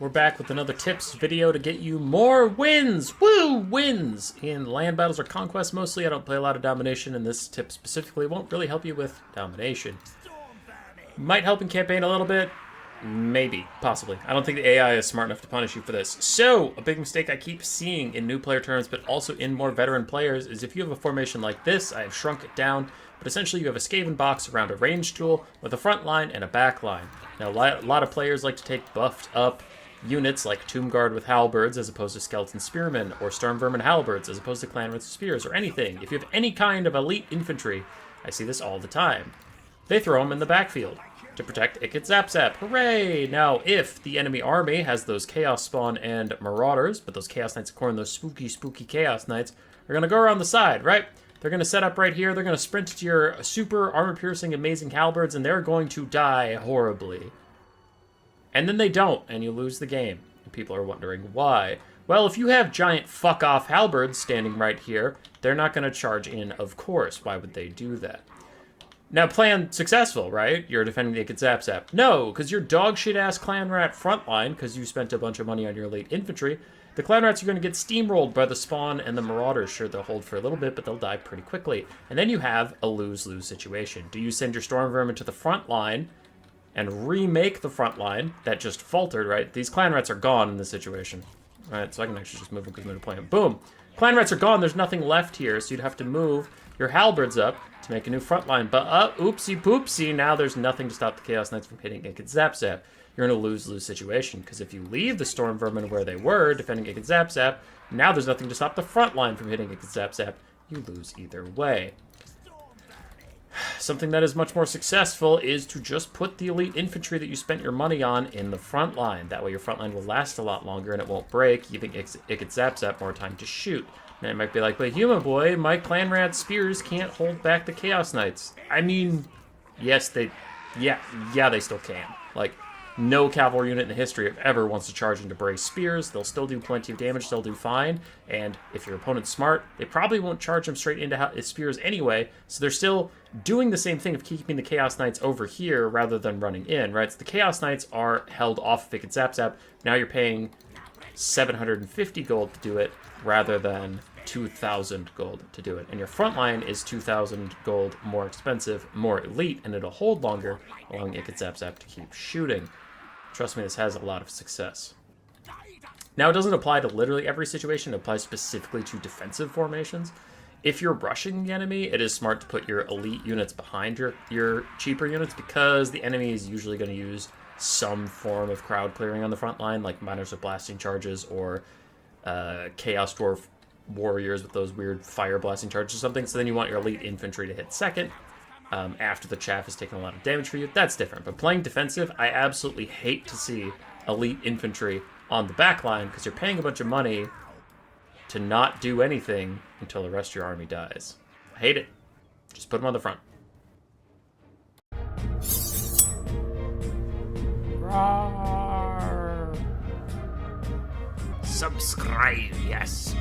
We're back with another tips video to get you more wins! Woo! Wins! In land battles or conquest mostly. I don't play a lot of domination, and this tip specifically won't really help you with domination. Might help in campaign a little bit. Maybe. Possibly. I don't think the AI is smart enough to punish you for this. So, a big mistake I keep seeing in new player terms, but also in more veteran players, is if you have a formation like this, I have shrunk it down, but essentially you have a Skaven box around a range tool with a front line and a back line. Now, a lot of players like to take buffed up units like Tomb Guard with halberds as opposed to skeleton spearmen, or Storm Vermin halberds as opposed to clan with spears, or anything. If you have any kind of elite infantry, I see this all the time. They throw them in the backfield to protect Ikit Zap Zap. Hooray! Now, if the enemy army has those Chaos Spawn and Marauders, but those Chaos Knights of Khorne, those spooky Chaos Knights, are going to go around the side, right? They're going to set up right here. They're going to sprint to your super armor-piercing, amazing halberds, and they're going to die horribly. And then they don't, and you lose the game. And people are wondering why. Well, if you have giant fuck-off halberds standing right here, they're not going to charge in, of course. Why would they do that? Now, plan successful, right? You're defending the Ikit Zap Zap. No, because your dog shit-ass clan rat frontline, because you spent a bunch of money on your elite infantry, the clan rats are going to get steamrolled by the spawn and the marauders. Sure, they'll hold for a little bit, but they'll die pretty quickly. And then you have a lose-lose situation. Do you send your storm vermin to the front line and remake the front line that just faltered, right? These clan rats are gone in this situation. All right, so I can actually just move them because I'm going to play them. Boom! Clan rats are gone. There's nothing left here, so you'd have to move your halberds up to make a new front line. But, oopsie poopsie, now there's nothing to stop the Chaos Knights from hitting Ikit Zap Zap. You're in a lose-lose situation, because if you leave the Storm Vermin where they were, defending Ikit Zap Zap, now there's nothing to stop the front line from hitting Ikit Zap Zap. You lose either way. Something that is much more successful is to just put the elite infantry that you spent your money on in the front line. That way your front line will last a lot longer and it won't break, giving Ikit Zap Zap more time to shoot. And it might be like, but human boy, my clan rat spears can't hold back the Chaos Knights. I mean, yes, they still can. Like, no cavalry unit in the history of ever wants to charge into brace spears. They'll still do plenty of damage, they'll do fine. And if your opponent's smart, they probably won't charge them straight into his spears anyway. So they're still doing the same thing of keeping the Chaos Knights over here rather than running in, right? So the Chaos Knights are held off of Ikit Zap Zap. Now you're paying 750 gold to do it rather than 2,000 gold to do it. And your front line is 2,000 gold more expensive, more elite, and it'll hold longer, allowing Ikit Zap Zap to keep shooting. Trust me, this has a lot of success. Now, it doesn't apply to literally every situation. It applies specifically to defensive formations. If you're rushing the enemy, it is smart to put your elite units behind your cheaper units, because the enemy is usually going to use some form of crowd clearing on the front line, like miners with blasting charges or Chaos Dwarf warriors with those weird fire blasting charges or something. So then you want your elite infantry to hit second. After the chaff has taken a lot of damage for you, that's different. But playing defensive, I absolutely hate to see elite infantry on the back line, because you're paying a bunch of money to not do anything until the rest of your army dies. I hate it. Just put them on the front. Roar. Subscribe, yes.